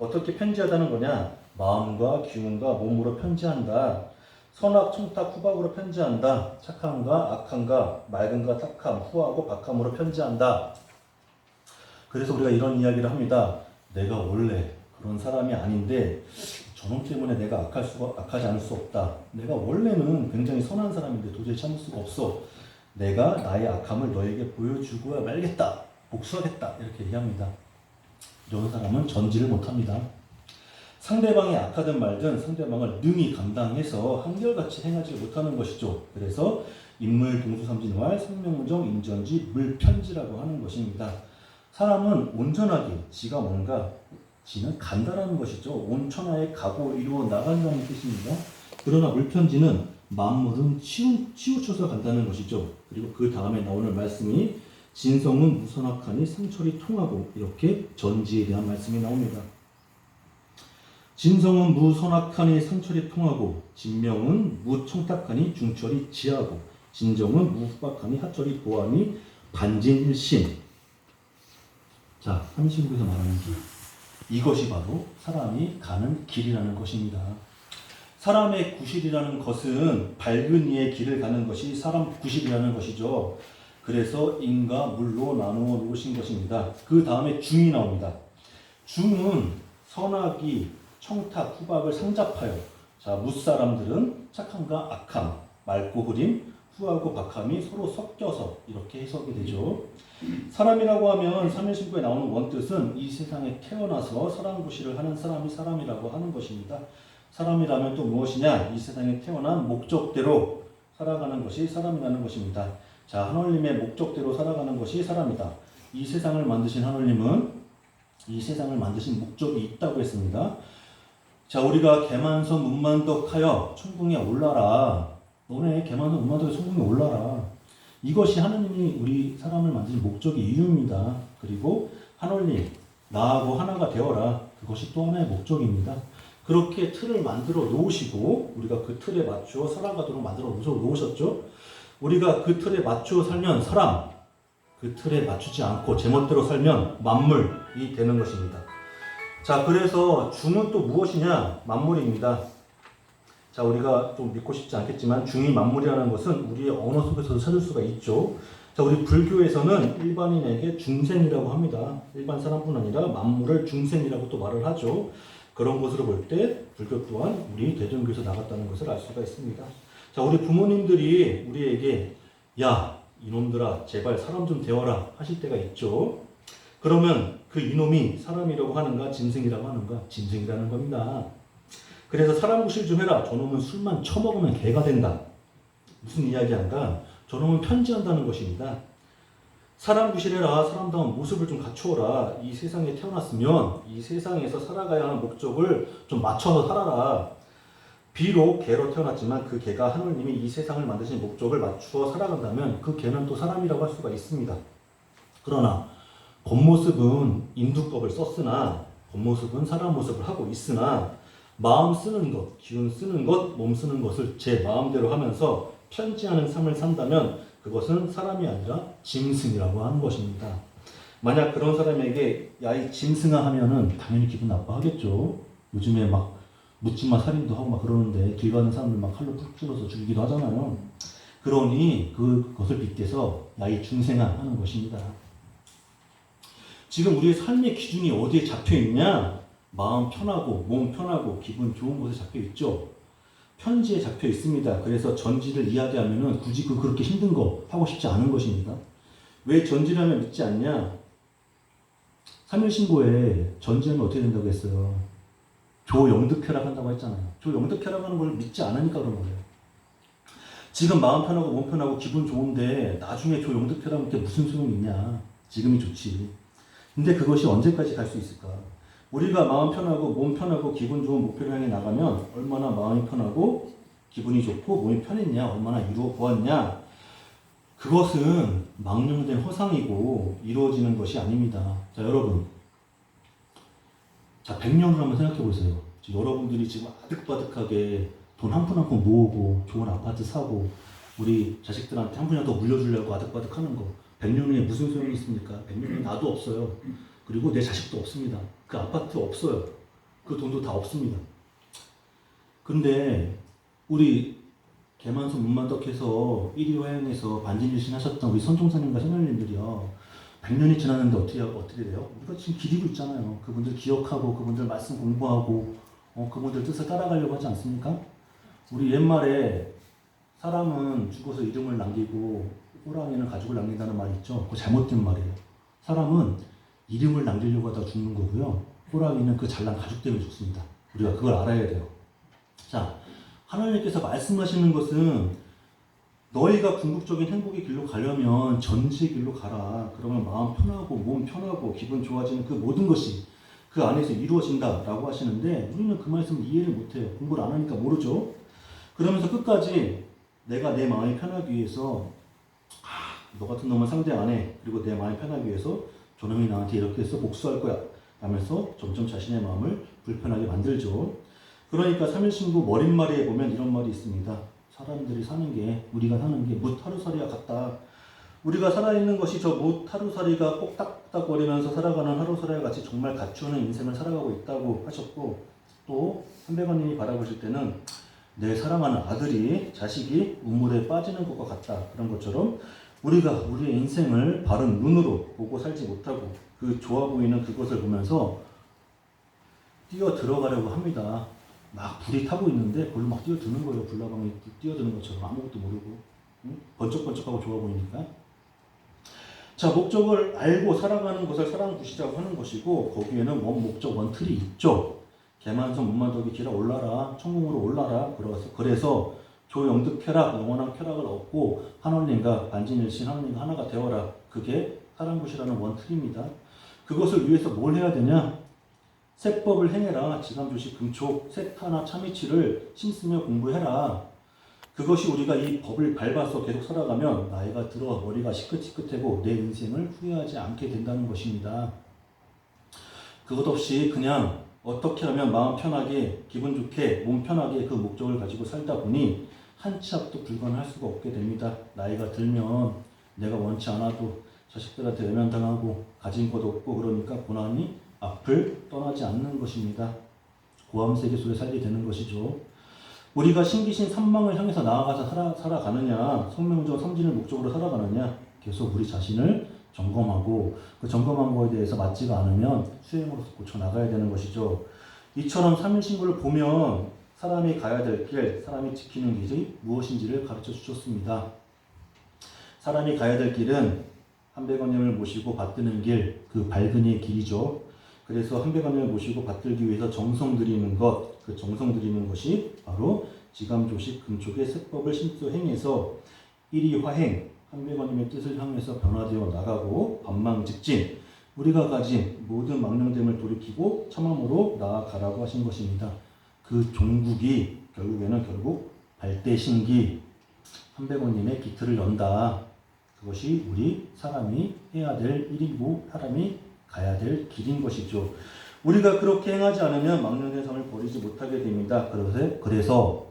어떻게 편지하다는 거냐? 마음과 기운과 몸으로 편지한다. 선악, 청탁, 후박으로 편지한다. 착함과 악함과 맑음과 탁함, 후하고 박함으로 편지한다. 그래서 우리가 이런 이야기를 합니다. 내가 원래 그런 사람이 아닌데 저놈 때문에 내가 악하지 않을 수 없다. 내가 원래는 굉장히 선한 사람인데 도저히 참을 수가 없어. 내가 나의 악함을 너에게 보여주고야 말겠다. 복수하겠다. 이렇게 얘기합니다. 이런 사람은 전지를 못합니다. 상대방이 악하든 말든 상대방을 능히 감당해서 한결같이 행하지 못하는 것이죠. 그래서 인물, 동수, 삼진왈, 생명정, 인전지, 물편지라고 하는 것입니다. 사람은 온전하게 지가 뭔가 지는 간다라는 것이죠. 온천하에 가고 이루어 나간다는 뜻입니다. 그러나 물편지는 만물은 치우쳐서 간다는 것이죠. 그리고 그 다음에 나오는 말씀이 진성은 무선악하니 상철이 통하고 이렇게 전지에 대한 말씀이 나옵니다. 진성은 무선악하니 상철이 통하고 진명은 무청탁하니 중철이 지하고 진정은 무후박하니 하철이 보하니 반진일심. 자, 삼신구에서 말하는 길. 이것이 바로 사람이 가는 길이라는 것입니다. 사람의 구실이라는 것은 밝은 이의 길을 가는 것이 사람 구실이라는 것이죠. 그래서 인과 물로 나누어 놓으신 것입니다. 그 다음에 중이 나옵니다. 중은 선악이 청탁, 후박을 상잡하여 자, 무사람들은 착함과 악함, 맑고 흐림, 후하고 박함이 서로 섞여서 이렇게 해석이 되죠. 사람이라고 하면 삼일신구에 나오는 원뜻은 이 세상에 태어나서 사람구실을 하는 사람이 사람이라고 하는 것입니다. 사람이라면 또 무엇이냐? 이 세상에 태어난 목적대로 살아가는 것이 사람이라는 것입니다. 자, 하나님의 목적대로 살아가는 것이 사람이다. 이 세상을 만드신 하나님은 이 세상을 만드신 목적이 있다고 했습니다. 자, 우리가 개만선 문만덕하여 천궁에 올라라. 너네 개만선 문만덕하여 천궁에 올라라. 이것이 하나님이 우리 사람을 만드신 목적의 이유입니다. 그리고 하나님, 나하고 하나가 되어라. 그것이 또 하나의 목적입니다. 그렇게 틀을 만들어 놓으시고 우리가 그 틀에 맞추어 살아가도록 만들어 놓으셨죠. 우리가 그 틀에 맞추어 살면 사람, 그 틀에 맞추지 않고 제멋대로 살면 만물이 되는 것입니다. 자, 그래서 중은 또 무엇이냐? 만물입니다. 자, 우리가 좀 믿고 싶지 않겠지만 중이 만물이라는 것은 우리의 언어 속에서도 찾을 수가 있죠. 자, 우리 불교에서는 일반인에게 중생이라고 합니다. 일반 사람뿐 아니라 만물을 중생이라고 또 말을 하죠. 그런 것으로 볼 때 불교 또한 우리 대종교에서 나갔다는 것을 알 수가 있습니다. 자, 우리 부모님들이 우리에게 야, 이놈들아 제발 사람 좀 되어라 하실 때가 있죠. 그러면 그 이놈이 사람이라고 하는가 짐승이라고 하는가? 짐승이라는 겁니다. 그래서 사람 구실 좀 해라. 저놈은 술만 처먹으면 개가 된다. 무슨 이야기한가? 저놈은 편지한다는 것입니다. 사람 구실해라. 사람다운 모습을 좀 갖추어라. 이 세상에 태어났으면 이 세상에서 살아가야 하는 목적을 좀 맞춰서 살아라. 비록 개로 태어났지만 그 개가 하느님이 이 세상을 만드신 목적을 맞추어 살아간다면 그 개는 또 사람이라고 할 수가 있습니다. 그러나 겉모습은 인두법을 썼으나 겉모습은 사람 모습을 하고 있으나 마음 쓰는 것, 기운 쓰는 것, 몸 쓰는 것을 제 마음대로 하면서 편지하는 삶을 산다면 그것은 사람이 아니라 짐승이라고 하는 것입니다. 만약 그런 사람에게 야, 이 짐승아 하면은 당연히 기분 나빠하겠죠. 요즘에 막 묻지마 살인도 하고 막 그러는데 길 가는 사람들 막 칼로 푹 찔러서 죽이기도 하잖아요. 그러니 그것을 빗대서 야, 이 중생아 하는 것입니다. 지금 우리의 삶의 기준이 어디에 잡혀 있냐? 마음 편하고 몸 편하고 기분 좋은 곳에 잡혀 있죠. 편지에 잡혀 있습니다. 그래서 전지를 이야기하면은 굳이 그렇게 힘든 거 하고 싶지 않은 것입니다. 왜 전지라면 믿지 않냐? 삼일신고에 전지하면 어떻게 된다고 했어요? 조영득회락 한다고 했잖아요. 조영득회락 하는 걸 믿지 않으니까 그런 거예요. 지금 마음 편하고 몸 편하고 기분 좋은데 나중에 조영득회락 게 무슨 소용이 있냐? 지금이 좋지. 근데 그것이 언제까지 갈 수 있을까? 우리가 마음 편하고 몸 편하고 기분 좋은 목표를 향해 나가면 얼마나 마음이 편하고 기분이 좋고 몸이 편했냐, 얼마나 이루어 보았냐. 그것은 망령된 허상이고 이루어지는 것이 아닙니다. 자, 여러분. 자, 100년을 한번 생각해 보세요. 여러분들이 지금 아득바득하게 돈 한 푼 한 푼 모으고 좋은 아파트 사고 우리 자식들한테 한 푼이라도 더 물려주려고 아득바득 하는 거. 100년 후에 무슨 소용이 있습니까? 100년 후에 나도 없어요. 그리고 내 자식도 없습니다. 그 아파트 없어요. 그 돈도 다 없습니다. 근데 우리 계만선 문만덕해서 1위 화양에서 반진일신 하셨던 우리 선종사님과 선녀님들이요, 100년이 지났는데 어떻게 돼요? 우리가 지금 기리고 있잖아요. 그분들 기억하고 그분들 말씀 공부하고 그분들 뜻을 따라가려고 하지 않습니까? 우리 옛말에 사람은 죽어서 이름을 남기고 호랑이는 가죽을 남긴다는 말이 있죠. 그거 잘못된 말이에요. 사람은 이름을 남기려고 하다 죽는 거고요. 호랑이는 그 잘난 가죽 때문에 죽습니다. 우리가 그걸 알아야 돼요. 자, 하나님께서 말씀하시는 것은 너희가 궁극적인 행복의 길로 가려면 전지의 길로 가라. 그러면 마음 편하고 몸 편하고 기분 좋아지는 그 모든 것이 그 안에서 이루어진다라고 하시는데, 우리는 그 말씀을 이해를 못해요. 공부를 안 하니까 모르죠. 그러면서 끝까지 내가 내 마음이 편하기 위해서 너 같은 놈은 상대 안 해. 그리고 내 마음이 편하기 위해서 저놈이 나한테 이렇게 해서 복수할 거야. 하면서 점점 자신의 마음을 불편하게 만들죠. 그러니까 3일신부 머릿말에 보면 이런 말이 있습니다. 사람들이 사는 게, 우리가 사는 게 뭇하루살이와 같다. 우리가 살아있는 것이 저 뭇하루살이가 꼭딱딱거리면서 살아가는 하루살이와 같이 정말 갖추는 인생을 살아가고 있다고 하셨고, 또 선배관님이 바라보실 때는 내 사랑하는 아들이, 자식이 우물에 빠지는 것과 같다. 그런 것처럼 우리가 우리의 인생을 바른 눈으로 보고 살지 못하고 그 좋아 보이는 그것을 보면서 뛰어 들어가려고 합니다. 막 불이 타고 있는데 그걸로 막 뛰어드는 거예요. 불나방이 뛰어드는 것처럼 아무것도 모르고. 응? 번쩍번쩍하고 좋아 보이니까. 자, 목적을 알고 살아가는 것을 사랑구시라고 하는 것이고, 거기에는 원 목적, 원 틀이 있죠. 계만성 문만덕이 길어 올라라, 천궁으로 올라라. 그래서 조영득 쾌락, 영원한 쾌락을 얻고 하나님과 반진일신 하나님과 하나가 되어라. 그게 사랑구시라는 원 틀입니다. 그것을 위해서 뭘 해야 되냐? 세법을 행해라. 지감조식 금촉 세타나 참이치를 힘쓰며 공부해라. 그것이 우리가 이 법을 밟아서 계속 살아가면 나이가 들어 머리가 시끗시끗하고 내 인생을 후회하지 않게 된다는 것입니다. 그것 없이 그냥 어떻게 하면 마음 편하게, 기분 좋게, 몸 편하게 그 목적을 가지고 살다 보니 한 치 앞도 불가능할 수가 없게 됩니다. 나이가 들면 내가 원치 않아도 자식들한테 외면당하고 가진 것 없고 그러니까 고난이 앞을 떠나지 않는 것입니다. 고함세계 속에 살게 되는 것이죠. 우리가 신기신 산망을 향해서 나아가서 살아가느냐, 성명적 성진을 목적으로 살아가느냐, 계속 우리 자신을 점검하고 그 점검한 거에 대해서 맞지가 않으면 수행으로서 고쳐나가야 되는 것이죠. 이처럼 삼일신구를 보면 사람이 가야 될 길, 사람이 지키는 길이 무엇인지를 가르쳐 주셨습니다. 사람이 가야 될 길은 한백원님을 모시고 받드는 길, 그 밝은이의 길이죠. 그래서 한백원님을 모시고 받들기 위해서 정성 들이는 것, 그 정성 들이는 것이 바로 지감조식 금촉의 세법을 심도 행해서 일이화행, 한백원님의 뜻을 향해서 변화되어 나가고 반망직진, 우리가 가진 모든 망령됨을 돌이키고 참함으로 나아가라고 하신 것입니다. 그 종국이 결국 발대신기, 한백원님의 기틀을 연다. 그것이 우리 사람이 해야 될 일이고 사람이 가야 될 길인 것이죠. 우리가 그렇게 행하지 않으면 망령된 삶을 버리지 못하게 됩니다. 그래서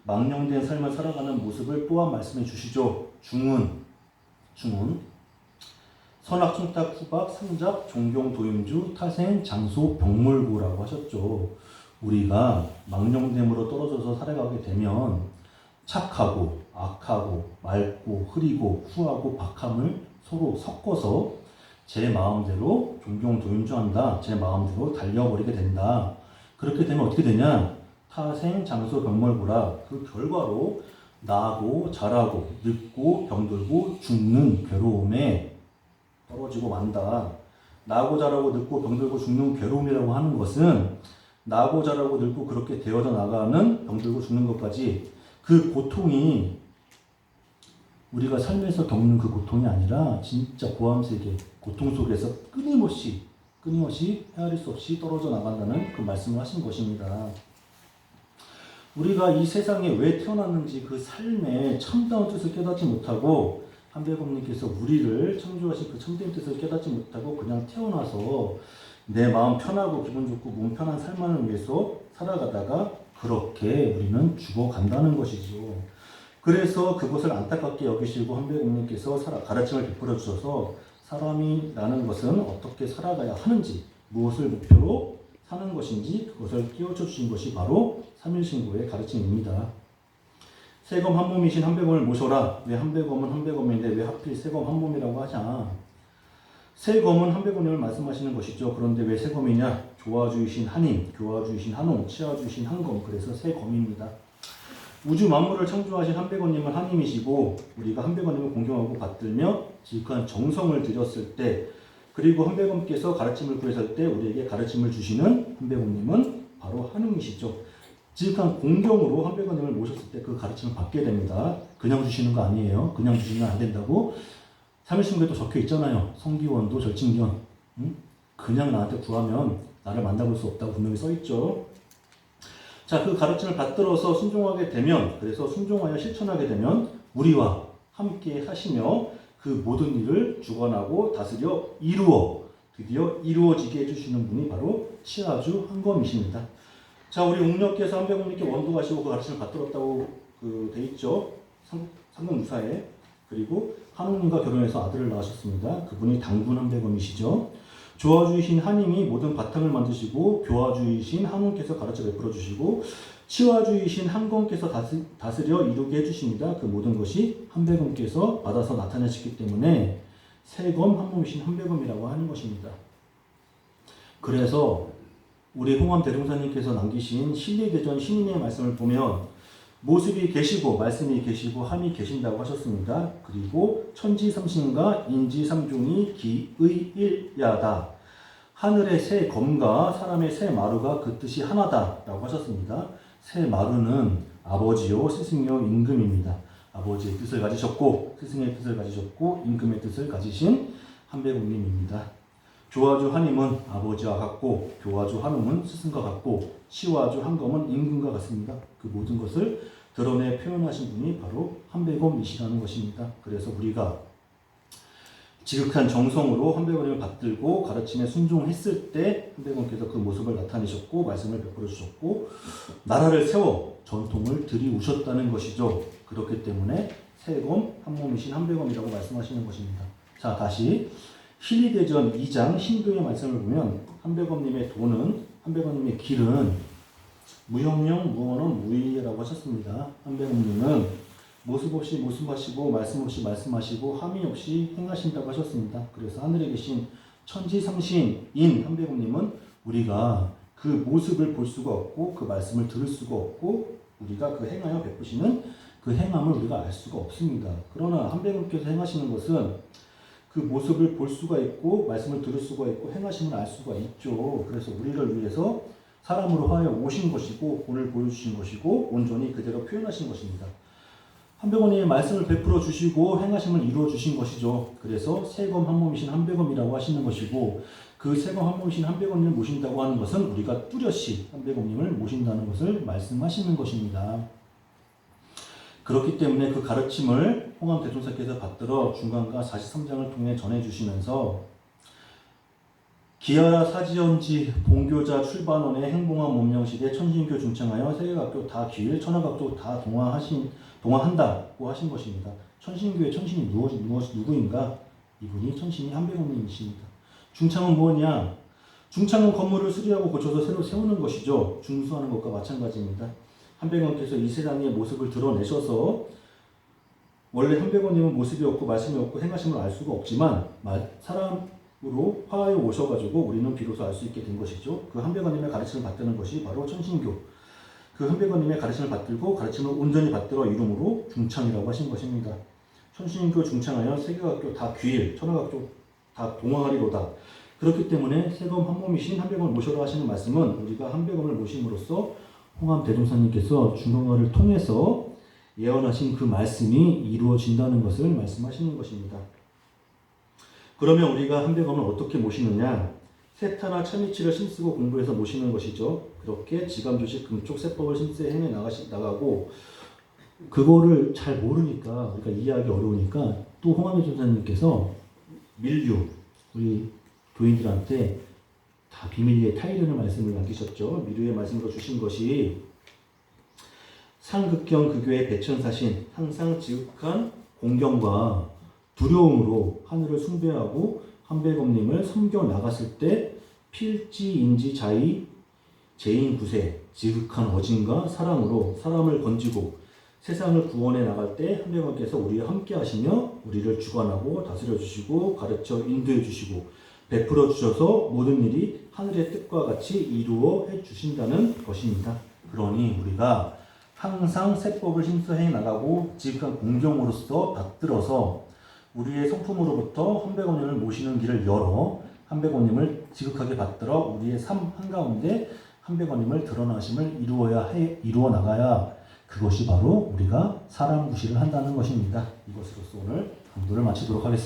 망령된 삶을 살아가는 모습을 또한 말씀해 주시죠. 중운, 선악, 충탁, 후박, 상작, 종경, 도임주, 타생, 장소, 병물고라고 하셨죠. 우리가 망령됨으로 떨어져서 살아가게 되면 착하고 악하고 맑고 흐리고 후하고 박함을 서로 섞어서 제 마음대로 종경 도임주한다. 제 마음대로 달려버리게 된다. 그렇게 되면 어떻게 되냐? 타생, 장소, 병물고라. 그 결과로 나고 자라고 늙고 병들고 죽는 괴로움에 떨어지고 만다. 나고 자라고 늙고 병들고 죽는 괴로움이라고 하는 것은 나고 자라고 늙고 그렇게 되어져 나가는 병들고 죽는 것까지 그 고통이 우리가 살면서 겪는 그 고통이 아니라 진짜 고함세계 고통 속에서 끊임없이 헤아릴 수 없이 떨어져 나간다는 그 말씀을 하신 것입니다. 우리가 이 세상에 왜 태어났는지 그 삶의 참다운 뜻을 깨닫지 못하고 한백업님께서 우리를 창조하신 그 참된 뜻을 깨닫지 못하고 그냥 태어나서 내 마음 편하고 기분 좋고 몸 편한 삶만을 위해서 살아가다가 그렇게 우리는 죽어간다는 것이죠. 그래서 그것을 안타깝게 여기시고 한백업님께서 가르침을 베풀어 주셔서 사람이라는 것은 어떻게 살아가야 하는지, 무엇을 목표로 사는 것인지 그것을 깨우쳐 주신 것이 바로 삼일신고의 가르침입니다. 세검 한 몸이신 한백검을 모셔라. 왜 한백검은 한백검인데 왜 하필 세검 한 몸이라고 하냐. 세검은 한백검님을 말씀하시는 것이죠. 그런데 왜 세검이냐. 조화주이신 한임, 교화주이신 한홍, 치화주이신 한검. 그래서 세검입니다. 우주 만물을 창조하신 한백원님은 한임이시고 우리가 한백원님을 공경하고 받들며 지극한 정성을 들였을 때 그리고 한백원께서 가르침을 구했을 때 우리에게 가르침을 주시는 한백원님은 바로 한웅이시죠. 지극한 공경으로 한백원님을 모셨을 때 그 가르침을 받게 됩니다. 그냥 주시는 거 아니에요. 그냥 주시면 안 된다고 삼일신고에도 적혀 있잖아요. 성기원도 절친기원. 그냥 나한테 구하면 나를 만나볼 수 없다고 분명히 써 있죠. 자, 그 가르침을 받들어서 순종하게 되면, 그래서 순종하여 실천하게 되면 우리와 함께 하시며 그 모든 일을 주관하고 다스려 드디어 이루어지게 해주시는 분이 바로 치아주 한검이십니다. 자, 우리 웅녀께서 한백원님께 원도하시고 그 가르침을 받들었다고 돼 있죠. 상금무사에. 그리고 한웅님과 결혼해서 아들을 낳으셨습니다. 그분이 당군 한백검이시죠. 조화주이신 한임이 모든 바탕을 만드시고 교화주이신 한웅께서 가르쳐 베풀어 주시고 치화주이신 한검께서 다스려 이루게 해주십니다. 그 모든 것이 한백검께서 받아서 나타내셨기 때문에 세검 한몸이신 한백검이라고 하는 것입니다. 그래서 우리 홍암 대종사님께서 남기신 신리대전 신인의 말씀을 보면 모습이 계시고 말씀이 계시고 함이 계신다고 하셨습니다. 그리고 천지삼신과 인지삼종이 기의일야다. 하늘의 새 검과 사람의 새 마루가 그 뜻이 하나다라고 하셨습니다. 새 마루는 아버지요 스승이요 임금입니다. 아버지의 뜻을 가지셨고 스승의 뜻을 가지셨고 임금의 뜻을 가지신 한백원님입니다. 조화주 한임은 아버지와 같고 교화주 한웅은 스승과 같고 치화주 한검은 임금과 같습니다. 그 모든 것을 드러내 표현하신 분이 바로 한백검이시라는 것입니다. 그래서 우리가 지극한 정성으로 한백원님을 받들고 가르침에 순종했을 때 한백원께서 그 모습을 나타내셨고 말씀을 베풀어 주셨고 나라를 세워 전통을 들이우셨다는 것이죠. 그렇기 때문에 세검 한몸이신 한백검이라고 말씀하시는 것입니다. 자, 다시 신리대전 2장 신도의 말씀을 보면 한백검님의 도는 한백검님의 길은 무형령 무언은 무의라고 하셨습니다. 한백검님은 모습 없이 모습하시고 말씀 없이 말씀하시고 함이 없이 행하신다고 하셨습니다. 그래서 하늘에 계신 천지삼신인 한백검님은 우리가 그 모습을 볼 수가 없고 그 말씀을 들을 수가 없고 우리가 그 행하여 베푸시는 그 행함을 우리가 알 수가 없습니다. 그러나 한백검께서 행하시는 것은 그 모습을 볼 수가 있고 말씀을 들을 수가 있고 행하심을 알 수가 있죠. 그래서 우리를 위해서 사람으로 하여 오신 것이고 본을 보여주신 것이고 온전히 그대로 표현하신 것입니다. 한백원님의 말씀을 베풀어 주시고 행하심을 이루어 주신 것이죠. 그래서 세검 한몸이신 한백검이라고 하시는 것이고 그 세검 한몸이신 한백검님을 모신다고 하는 것은 우리가 뚜렷이 한백검님을 모신다는 것을 말씀하시는 것입니다. 그렇기 때문에 그 가르침을 홍암 대종사께서 받들어 중간과 43장을 통해 전해주시면서 기아라 사지연지 본교자 출반원의 행봉한 몸명시대 천신교 중창하여 세계각교 다 기일 천하각도 다 동화한다고 하신 것입니다. 천신교의 천신이 누구인가? 이분이 천신이 한백원님이십니다. 중창은 무엇이냐? 중창은 건물을 수리하고 고쳐서 새로 세우는 것이죠. 중수하는 것과 마찬가지입니다. 한백원께서 이 세상의 모습을 드러내셔서 원래 한백원님은 모습이 없고 말씀이 없고 행하심을 알 수가 없지만 사람으로 화하여 오셔가지고 우리는 비로소 알 수 있게 된 것이죠. 그 한백원님의 가르침을 받드는 것이 바로 천신교. 그 한백원님의 가르침을 받들고 가르침을 온전히 받들어 이름으로 중창이라고 하신 것입니다. 천신교 중창하여 세계각교 다 귀일, 천하각교 다 동화하리로다. 그렇기 때문에 세검 한몸이신 한백원을 모셔라 하시는 말씀은 우리가 한백원을 모심으로써 홍암 대종사님께서 중간과를 통해서 예언하신 그 말씀이 이루어진다는 것을 말씀하시는 것입니다. 그러면 우리가 한백검을 어떻게 모시느냐? 세타나 참이치를 힘쓰고 공부해서 모시는 것이죠. 그렇게 지감조식 금쪽 세법을 힘쓰게 행해 나가고 그거를 잘 모르니까 우리가 이해하기 어려우니까 또 홍암 대종사님께서 밀류 우리 교인들한테 다 비밀리에 타이르는 말씀을 남기셨죠. 미루의 말씀으로 주신 것이 상극경 극교의 배천사신 항상 지극한 공경과 두려움으로 하늘을 숭배하고 한백검님을 섬겨 나갔을 때 필지 인지 자의 죄인 구세, 지극한 어진과 사랑으로 사람을 건지고 세상을 구원해 나갈 때 한백원께서 우리와 함께 하시며 우리를 주관하고 다스려 주시고 가르쳐 인도해 주시고 베풀어 주셔서 모든 일이 하늘의 뜻과 같이 이루어 주신다는 것입니다. 그러니 우리가 항상 세법을 힘써해 나가고 지극한 공경으로서 받들어서 우리의 성품으로부터 한백원님을 모시는 길을 열어 한백원님을 지극하게 받들어 우리의 삶 한가운데 한백원님을 드러나심을 이루어 나가야 그것이 바로 우리가 사람 구실을 한다는 것입니다. 이것으로서 오늘 강도를 마치도록 하겠습니다.